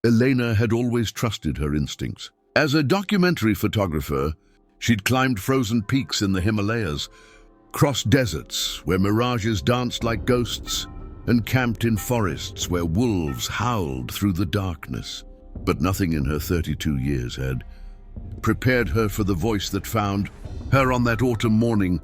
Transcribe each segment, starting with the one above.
Elena had always trusted her instincts. As a documentary photographer, she'd climbed frozen peaks in the Himalayas, crossed deserts where mirages danced like ghosts, and camped in forests where wolves howled through the darkness. But nothing in her 32 years had prepared her for the voice that found her on that autumn morning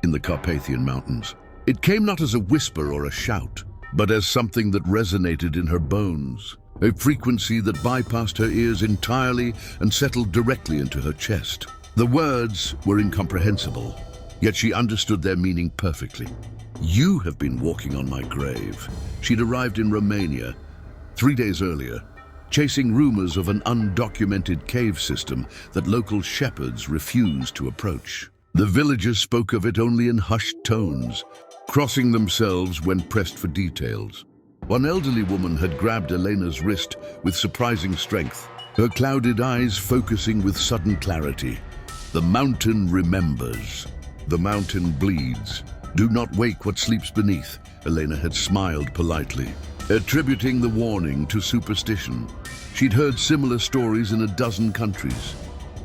in the Carpathian Mountains. It came not as a whisper or a shout, but as something that resonated in her bones, a frequency that bypassed her ears entirely and settled directly into her chest. The words were incomprehensible, yet she understood their meaning perfectly. "You have been walking on my grave." She'd arrived in Romania 3 days earlier, chasing rumors of an undocumented cave system that local shepherds refused to approach. The villagers spoke of it only in hushed tones, crossing themselves when pressed for details. One elderly woman had grabbed Elena's wrist with surprising strength, her clouded eyes focusing with sudden clarity. "The mountain remembers. The mountain bleeds. Do not wake what sleeps beneath," Elena had smiled politely, attributing the warning to superstition. She'd heard similar stories in a dozen countries,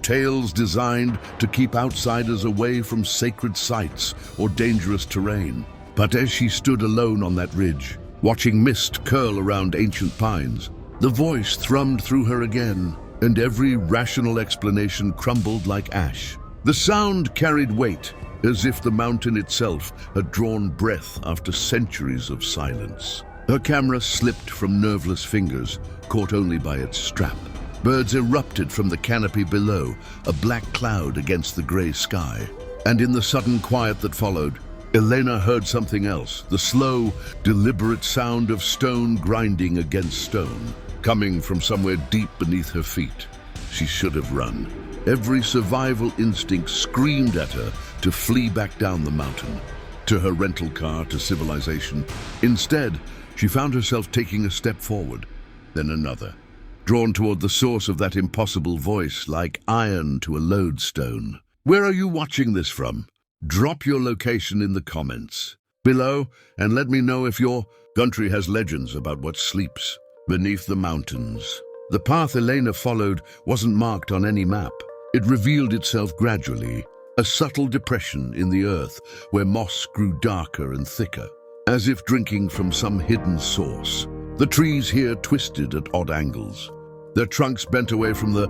tales designed to keep outsiders away from sacred sites or dangerous terrain. But as she stood alone on that ridge, watching mist curl around ancient pines, the voice thrummed through her again, and every rational explanation crumbled like ash. The sound carried weight, as if the mountain itself had drawn breath after centuries of silence. Her camera slipped from nerveless fingers, caught only by its strap. Birds erupted from the canopy below, a black cloud against the gray sky. And in the sudden quiet that followed, Elena heard something else, the slow, deliberate sound of stone grinding against stone, coming from somewhere deep beneath her feet. She should have run. Every survival instinct screamed at her to flee back down the mountain, to her rental car, to civilization. Instead, she found herself taking a step forward, then another, drawn toward the source of that impossible voice, like iron to a lodestone. Where are you watching this from? Drop your location in the comments below and let me know if your country has legends about what sleeps beneath the mountains. The path Elena followed wasn't marked on any map. It revealed itself gradually, a subtle depression in the earth where moss grew darker and thicker, as if drinking from some hidden source. The trees here twisted at odd angles, their trunks bent away from the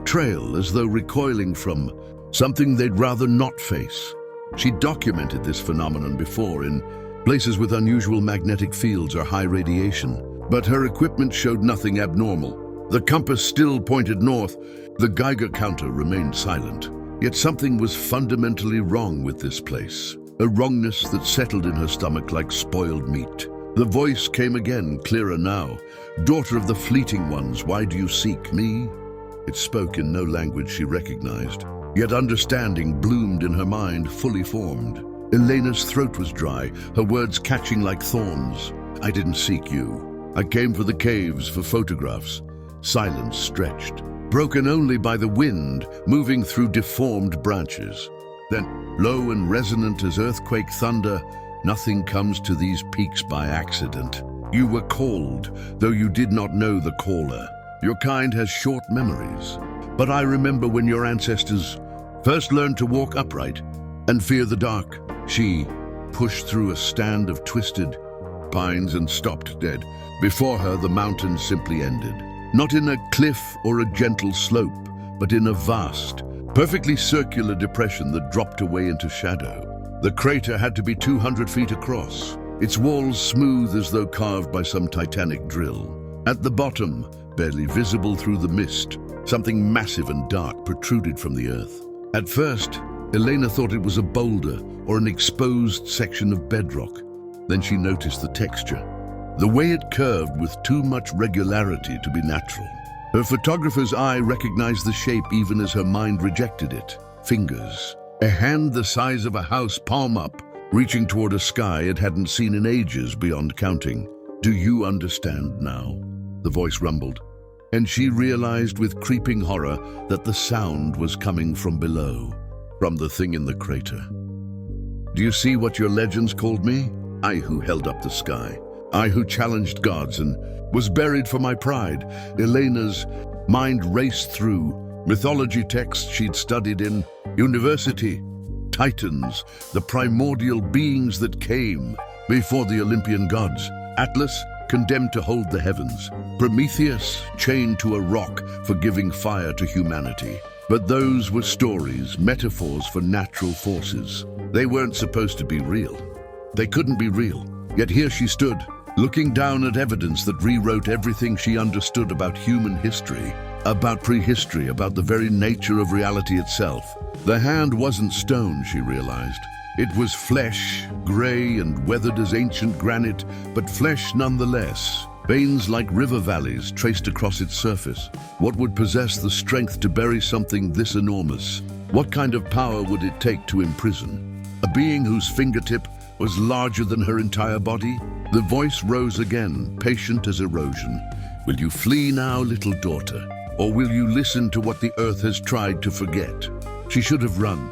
trail as though recoiling from something they'd rather not face. She documented this phenomenon before in places with unusual magnetic fields or high radiation, but her equipment showed nothing abnormal. The compass still pointed north, the Geiger counter remained silent. Yet something was fundamentally wrong with this place, a wrongness that settled in her stomach like spoiled meat. The voice came again, clearer now. "Daughter of the fleeting ones, why do you seek me?" It spoke in no language she recognized, yet understanding bloomed in her mind, fully formed. Elena's throat was dry, her words catching like thorns. "I didn't seek you. I came for the caves, for photographs." Silence stretched, broken only by the wind moving through deformed branches. Then, low and resonant as earthquake thunder, "Nothing comes to these peaks by accident. You were called, though you did not know the caller. Your kind has short memories. But I remember when your ancestors first learned to walk upright and fear the dark." She pushed through a stand of twisted pines and stopped dead. Before her, the mountain simply ended. Not in a cliff or a gentle slope, but in a vast, perfectly circular depression that dropped away into shadow. The crater had to be 200 feet across, its walls smooth as though carved by some titanic drill. At the bottom, barely visible through the mist, something massive and dark protruded from the earth. At first, Elena thought it was a boulder or an exposed section of bedrock. Then she noticed the texture, the way it curved with too much regularity to be natural. Her photographer's eye recognized the shape even as her mind rejected it. Fingers, a hand the size of a house, palm up, reaching toward a sky it hadn't seen in ages beyond counting. "Do you understand now?" the voice rumbled, and she realized with creeping horror that the sound was coming from below, from the thing in the crater. "Do you see what your legends called me? I who held up the sky. I who challenged gods and was buried for my pride. Elena's mind raced through mythology texts she'd studied in university. Titans, the primordial beings that came before the Olympian gods. Atlas, condemned to hold the heavens. Prometheus, chained to a rock for giving fire to humanity. But those were stories, metaphors for natural forces. They weren't supposed to be real. They couldn't be real. Yet here she stood, looking down at evidence that rewrote everything she understood about human history, about prehistory, about the very nature of reality itself. The hand wasn't stone, she realized. It was flesh, gray and weathered as ancient granite, but flesh nonetheless. Veins like river valleys traced across its surface. What would possess the strength to bury something this enormous? What kind of power would it take to imprison a being whose fingertip was larger than her entire body? The voice rose again, patient as erosion. Will you flee now, little daughter? Or will you listen to what the earth has tried to forget? She should have run.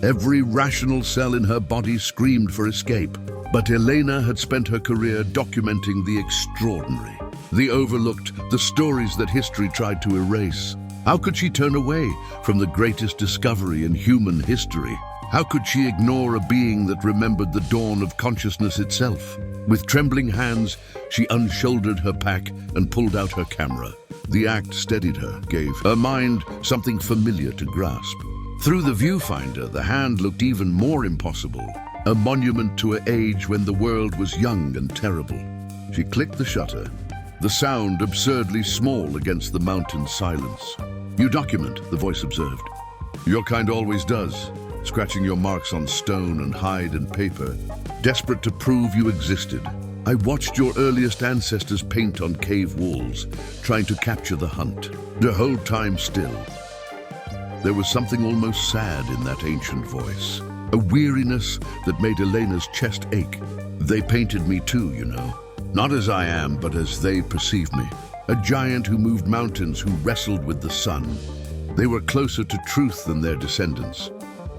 Every rational cell in her body screamed for escape. But Elena had spent her career documenting the extraordinary, the overlooked, the stories that history tried to erase. How could she turn away from the greatest discovery in human history? How could she ignore a being that remembered the dawn of consciousness itself? With trembling hands, she unshouldered her pack and pulled out her camera. The act steadied her, gave her mind something familiar to grasp. Through the viewfinder, the hand looked even more impossible, a monument to an age when the world was young and terrible. She clicked the shutter, the sound absurdly small against the mountain's silence. You document, the voice observed. Your kind always does, scratching your marks on stone and hide and paper, desperate to prove you existed. I watched your earliest ancestors paint on cave walls, trying to capture the hunt, to hold time still. There was something almost sad in that ancient voice, a weariness that made Elena's chest ache. They painted me too, you know. Not as I am, but as they perceived me. A giant who moved mountains, who wrestled with the sun. They were closer to truth than their descendants,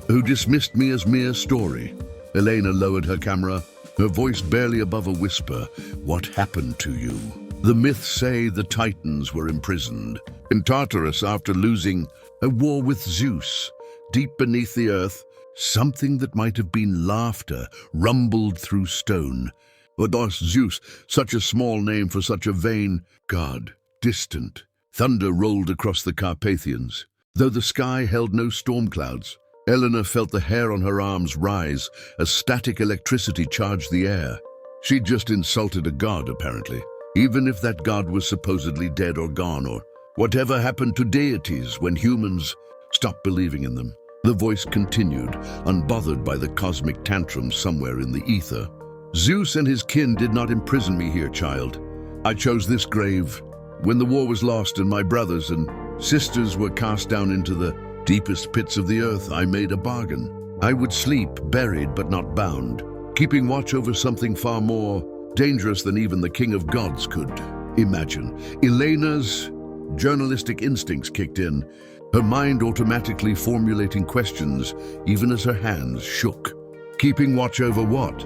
who dismissed me as mere story. Elena lowered her camera, her voice barely above a whisper. What happened to you? The myths say the Titans were imprisoned in Tartarus after losing a war with Zeus. Deep beneath the earth, something that might have been laughter rumbled through stone. Odos, Zeus, such a small name for such a vain god, distant. Thunder rolled across the Carpathians. Though the sky held no storm clouds, Elena felt the hair on her arms rise as static electricity charged the air. She'd just insulted a god, apparently, even if that god was supposedly dead or gone, or whatever happened to deities when humans stopped believing in them. The voice continued, unbothered by the cosmic tantrums somewhere in the ether. Zeus and his kin did not imprison me here, child. I chose this grave. When the war was lost and my brothers and sisters were cast down into the deepest pits of the earth, I made a bargain. I would sleep, buried but not bound, keeping watch over something far more dangerous than even the king of gods could imagine. Elena's journalistic instincts kicked in, her mind automatically formulating questions even as her hands shook. Keeping watch over what?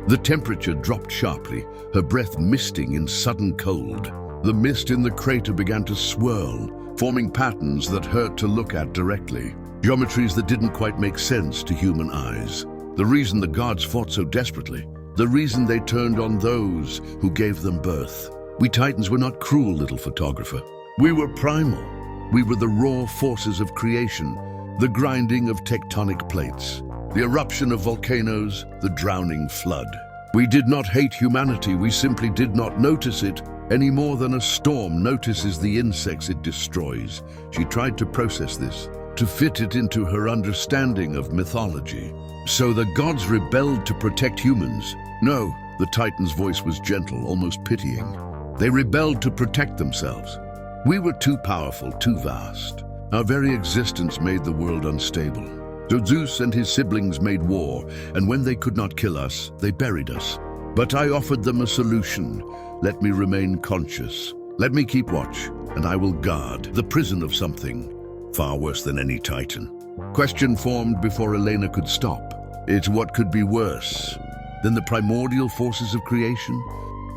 The temperature dropped sharply, her breath misting in sudden cold. The mist in the crater began to swirl, forming patterns that hurt to look at directly. Geometries that didn't quite make sense to human eyes. The reason the gods fought so desperately. The reason they turned on those who gave them birth. We Titans were not cruel, little photographer. We were primal. We were the raw forces of creation, the grinding of tectonic plates, the eruption of volcanoes, the drowning flood. We did not hate humanity, we simply did not notice it any more than a storm notices the insects it destroys. She tried to process this, to fit it into her understanding of mythology. So the gods rebelled to protect humans? No, the Titan's voice was gentle, almost pitying. They rebelled to protect themselves. We were too powerful, too vast. Our very existence made the world unstable. So Zeus and his siblings made war, and when they could not kill us, they buried us. But I offered them a solution. Let me remain conscious. Let me keep watch, and I will guard the prison of something far worse than any Titan. Question formed before Elena could stop. It's what could be worse than the primordial forces of creation?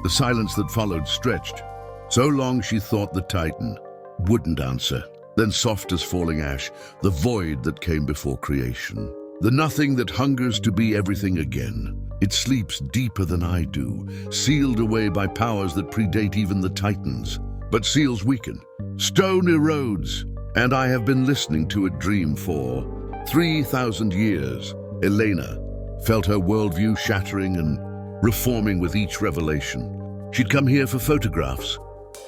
The silence that followed stretched. So long she thought the Titan wouldn't answer. Then soft as falling ash, the void that came before creation. The nothing that hungers to be everything again. It sleeps deeper than I do, sealed away by powers that predate even the Titans. But seals weaken, stone erodes, and I have been listening to it dream for 3,000 years. Elena felt her worldview shattering and reforming with each revelation. She'd come here for photographs,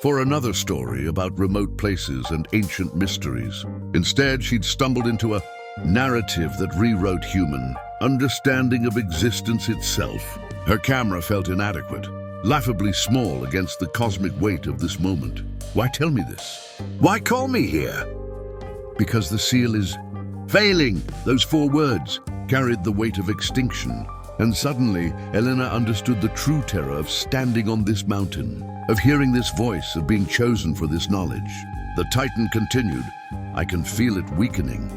for another story about remote places and ancient mysteries. Instead, she'd stumbled into a narrative that rewrote human understanding of existence itself. Her camera felt inadequate, laughably small against the cosmic weight of this moment. Why tell me this? Why call me here? Because the seal is failing. Those 4 words carried the weight of extinction. And suddenly, Elena understood the true terror of standing on this mountain, of hearing this voice, of being chosen for this knowledge. The Titan continued. I can feel it weakening.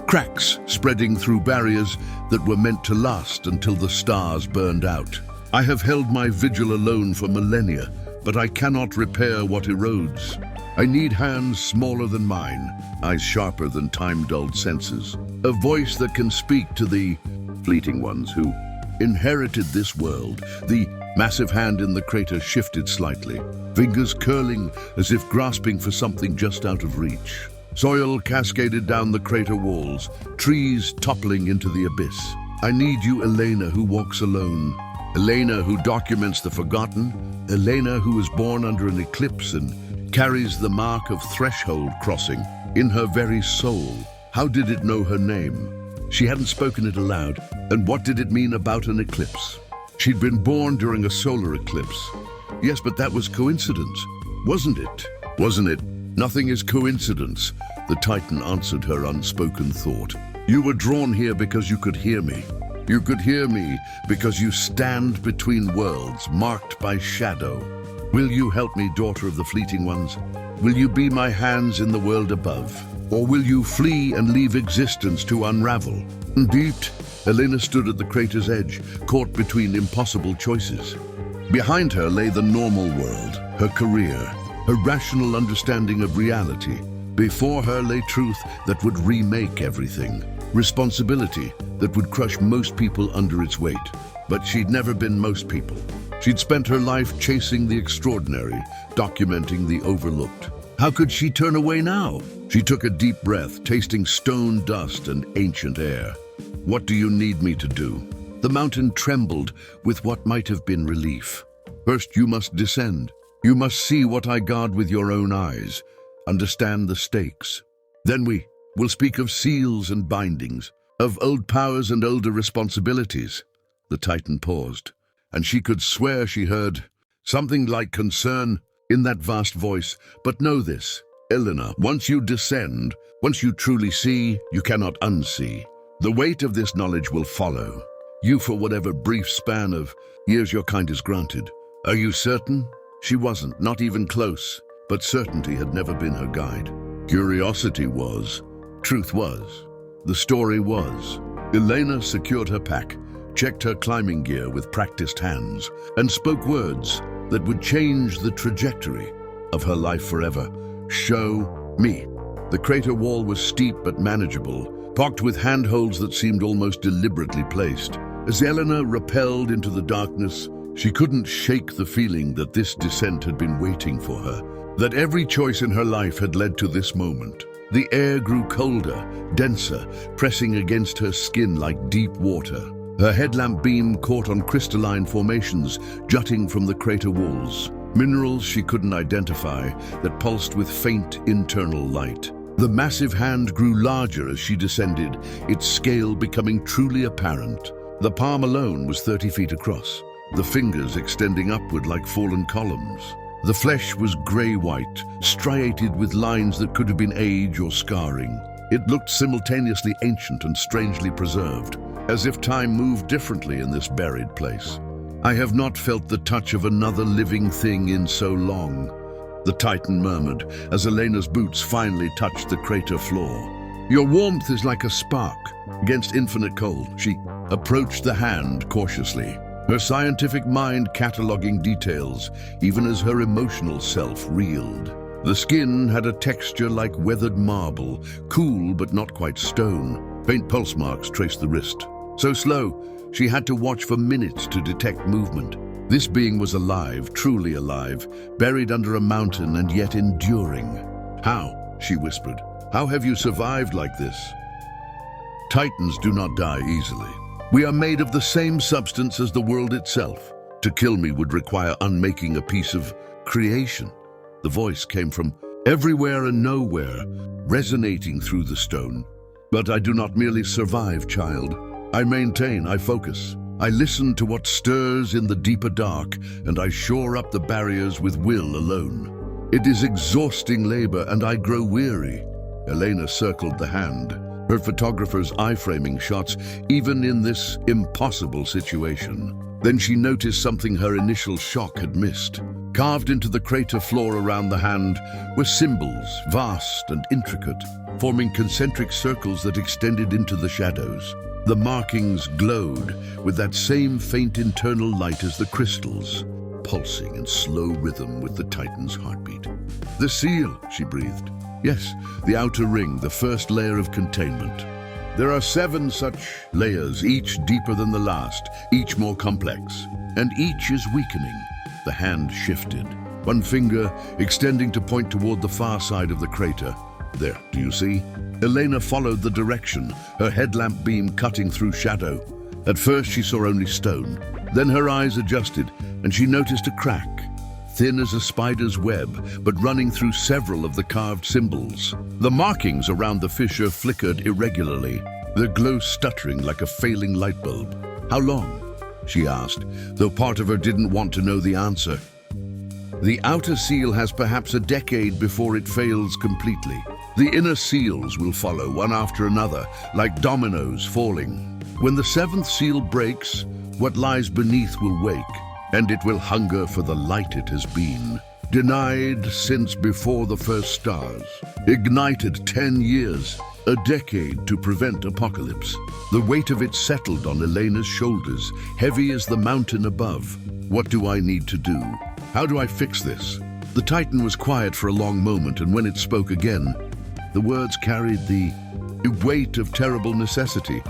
Cracks spreading through barriers that were meant to last until the stars burned out. I have held my vigil alone for millennia, but I cannot repair what erodes. I need hands smaller than mine, eyes sharper than time-dulled senses, a voice that can speak to the fleeting ones who inherited this world. The massive hand in the crater shifted slightly, fingers curling as if grasping for something just out of reach. Soil cascaded down the crater walls, trees toppling into the abyss. I need you, Elena, who walks alone. Elena, who documents the forgotten. Elena, who was born under an eclipse and carries the mark of threshold crossing in her very soul. How did it know her name? She hadn't spoken it aloud. And what did it mean about an eclipse? She'd been born during a solar eclipse. Yes, but that was coincidence, wasn't it? Wasn't it? Nothing is coincidence, the Titan answered her unspoken thought. You were drawn here because you could hear me. You could hear me because you stand between worlds, marked by shadow. Will you help me, daughter of the fleeting ones? Will you be my hands in the world above? Or will you flee and leave existence to unravel? Indeed, Elena stood at the crater's edge, caught between impossible choices. Behind her lay the normal world, her career, her rational understanding of reality. Before her lay truth that would remake everything, responsibility that would crush most people under its weight. But she'd never been most people. She'd spent her life chasing the extraordinary, documenting the overlooked. How could she turn away now? She took a deep breath, tasting stone dust and ancient air. What do you need me to do? The mountain trembled with what might have been relief. First, you must descend. You must see what I guard with your own eyes. Understand the stakes. Then we will speak of seals and bindings, of old powers and older responsibilities. The Titan paused, and she could swear she heard something like concern in that vast voice. But know this, Elena, once you descend, once you truly see, you cannot unsee. The weight of this knowledge will follow you for whatever brief span of years your kind is granted. Are you certain? She wasn't, not even close, but certainty had never been her guide. Curiosity was. Truth was. The story was. Elena secured her pack, checked her climbing gear with practiced hands, and spoke words that would change the trajectory of her life forever. Show me. The crater wall was steep but manageable, pocked with handholds that seemed almost deliberately placed. As Elena rappelled into the darkness, she couldn't shake the feeling that this descent had been waiting for her, that every choice in her life had led to this moment. The air grew colder, denser, pressing against her skin like deep water. Her headlamp beam caught on crystalline formations jutting from the crater walls, minerals she couldn't identify that pulsed with faint internal light. The massive hand grew larger as she descended, its scale becoming truly apparent. The palm alone was 30 feet across, the fingers extending upward like fallen columns. The flesh was grey-white, striated with lines that could have been age or scarring. It looked simultaneously ancient and strangely preserved, as if time moved differently in this buried place. I have not felt the touch of another living thing in so long, the Titan murmured as Elena's boots finally touched the crater floor. Your warmth is like a spark against infinite cold. She approached the hand cautiously. her scientific mind cataloging details, even as her emotional self reeled. The skin had a texture like weathered marble, cool but not quite stone. Faint pulse marks traced the wrist. So slow, she had to watch for minutes to detect movement. This being was alive, truly alive, buried under a mountain and yet enduring. "How?" she whispered. "How have you survived like this?" Titans do not die easily. We are made of the same substance as the world itself. To kill me would require unmaking a piece of creation. The voice came from everywhere and nowhere, resonating through the stone. But I do not merely survive, child. I maintain, I focus. I listen to what stirs in the deeper dark, and I shore up the barriers with will alone. It is exhausting labor, and I grow weary. Elena circled the hand, her photographer's eye-framing shots, even in this impossible situation. Then she noticed something her initial shock had missed. Carved into the crater floor around the hand were symbols, vast and intricate, forming concentric circles that extended into the shadows. The markings glowed with that same faint internal light as the crystals, pulsing in slow rhythm with the Titan's heartbeat. "The seal," she breathed. "Yes, the outer ring, the first layer of containment. There are 7 such layers, each deeper than the last, each more complex, and each is weakening." The hand shifted, one finger extending to point toward the far side of the crater. "There, do you see?" Elena followed the direction, her headlamp beam cutting through shadow. At first she saw only stone. Then her eyes adjusted, and she noticed a crack, thin as a spider's web, but running through several of the carved symbols. The markings around the fissure flickered irregularly, their glow stuttering like a failing light bulb. "How long?" she asked, though part of her didn't want to know the answer. "The outer seal has perhaps a decade before it fails completely. The inner seals will follow, one after another, like dominoes falling. When the 7th seal breaks, what lies beneath will wake, and it will hunger for the light it has been. Denied since before the first stars. Ignited 10 years, a decade to prevent apocalypse. The weight of it settled on Elena's shoulders, heavy as the mountain above. What do I need to do? How do I fix this?" The Titan was quiet for a long moment, and when it spoke again, the words carried the weight of terrible necessity.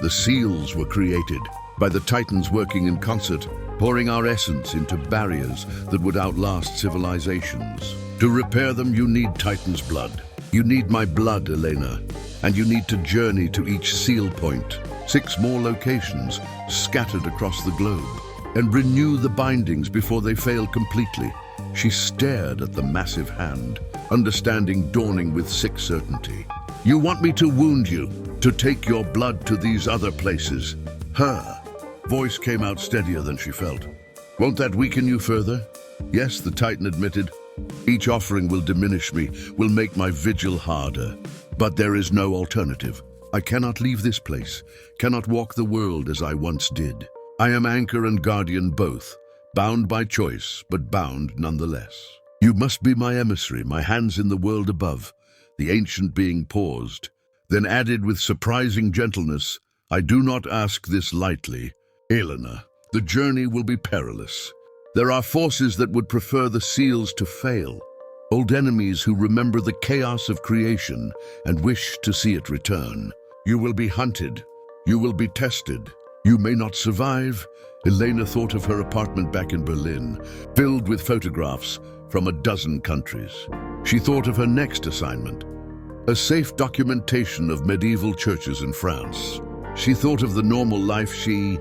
"The seals were created by the Titans working in concert, pouring our essence into barriers that would outlast civilizations. To repair them, you need Titan's blood. You need my blood, Elena, and you need to journey to each seal point, 6 more locations scattered across the globe, and renew the bindings before they fail completely." She stared at the massive hand, understanding dawning with sick certainty. "You want me to wound you, to take your blood to these other places?" Her voice came out steadier than she felt. "Won't that weaken you further?" "Yes," the Titan admitted. "Each offering will diminish me, will make my vigil harder. But there is no alternative. I cannot leave this place, cannot walk the world as I once did. I am anchor and guardian both, bound by choice, but bound nonetheless. You must be my emissary, my hands in the world above." The ancient being paused, then added with surprising gentleness, "I do not ask this lightly. Elena, the journey will be perilous. There are forces that would prefer the seals to fail, old enemies who remember the chaos of creation and wish to see it return. You will be hunted. You will be tested. You may not survive." Elena thought of her apartment back in Berlin, filled with photographs from a dozen countries. She thought of her next assignment, a safe documentation of medieval churches in France. She thought of the normal life she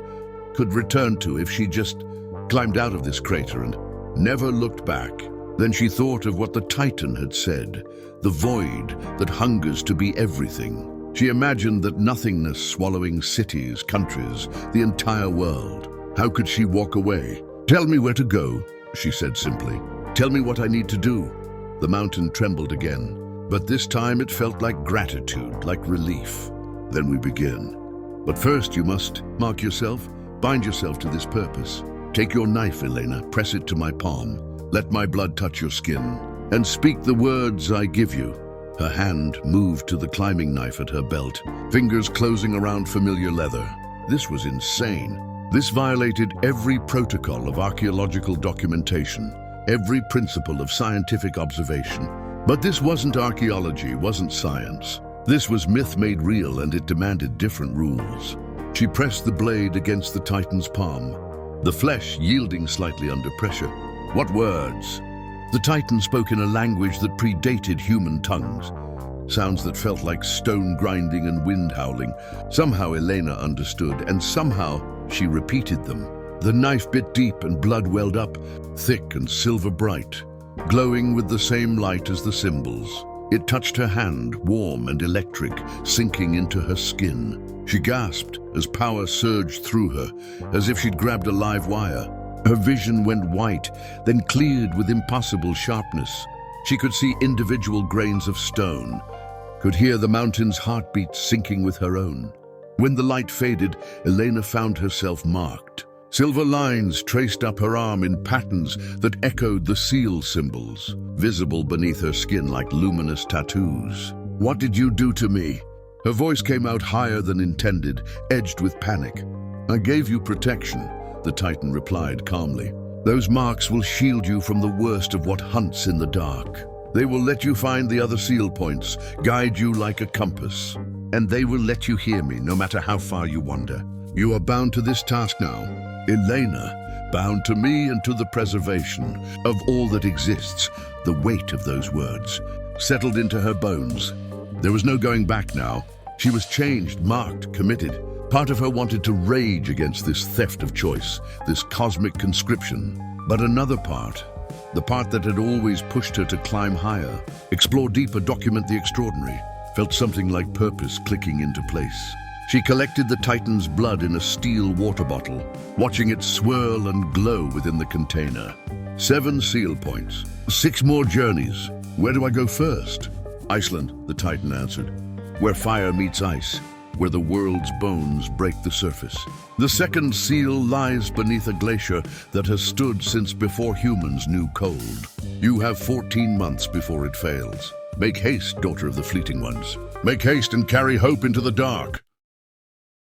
could return to if she just climbed out of this crater and never looked back. Then she thought of what the Titan had said, the void that hungers to be everything. She imagined that nothingness swallowing cities, countries, the entire world. How could she walk away? "Tell me where to go," she said simply. "Tell me what I need to do." The mountain trembled again, but this time it felt like gratitude, like relief. "Then we begin. But first you must mark yourself, bind yourself to this purpose. Take your knife, Elena, press it to my palm. Let my blood touch your skin, and speak the words I give you." Her hand moved to the climbing knife at her belt, fingers closing around familiar leather. This was insane. This violated every protocol of archaeological documentation, every principle of scientific observation. But this wasn't archaeology, wasn't science. This was myth made real, and it demanded different rules. She pressed the blade against the Titan's palm, the flesh yielding slightly under pressure. What words? The Titan spoke in a language that predated human tongues, sounds that felt like stone grinding and wind howling. Somehow Elena understood, and somehow she repeated them. The knife bit deep and blood welled up, thick and silver bright, glowing with the same light as the symbols. It touched her hand, warm and electric, sinking into her skin. She gasped as power surged through her, as if she'd grabbed a live wire. Her vision went white, then cleared with impossible sharpness. She could see individual grains of stone, could hear the mountain's heartbeat syncing with her own. When the light faded, Elena found herself marked. Silver lines traced up her arm in patterns that echoed the seal symbols, visible beneath her skin like luminous tattoos. "What did you do to me?" Her voice came out higher than intended, edged with panic. "I gave you protection," the Titan replied calmly. "Those marks will shield you from the worst of what hunts in the dark. They will let you find the other seal points, guide you like a compass. And they will let you hear me, no matter how far you wander. You are bound to this task now, Elena, bound to me and to the preservation of all that exists." The weight of those words settled into her bones. There was no going back now. She was changed, marked, committed. Part of her wanted to rage against this theft of choice, this cosmic conscription. But another part, the part that had always pushed her to climb higher, explore deeper, document the extraordinary, felt something like purpose clicking into place. She collected the Titan's blood in a steel water bottle, watching it swirl and glow within the container. 7 seal points, 6 more journeys. Where do I go first? Iceland, the Titan answered. Where fire meets ice, where the world's bones break the surface. The second seal lies beneath a glacier that has stood since before humans knew cold. You have 14 months before it fails. Make haste, daughter of the fleeting ones. Make haste and carry hope into the dark.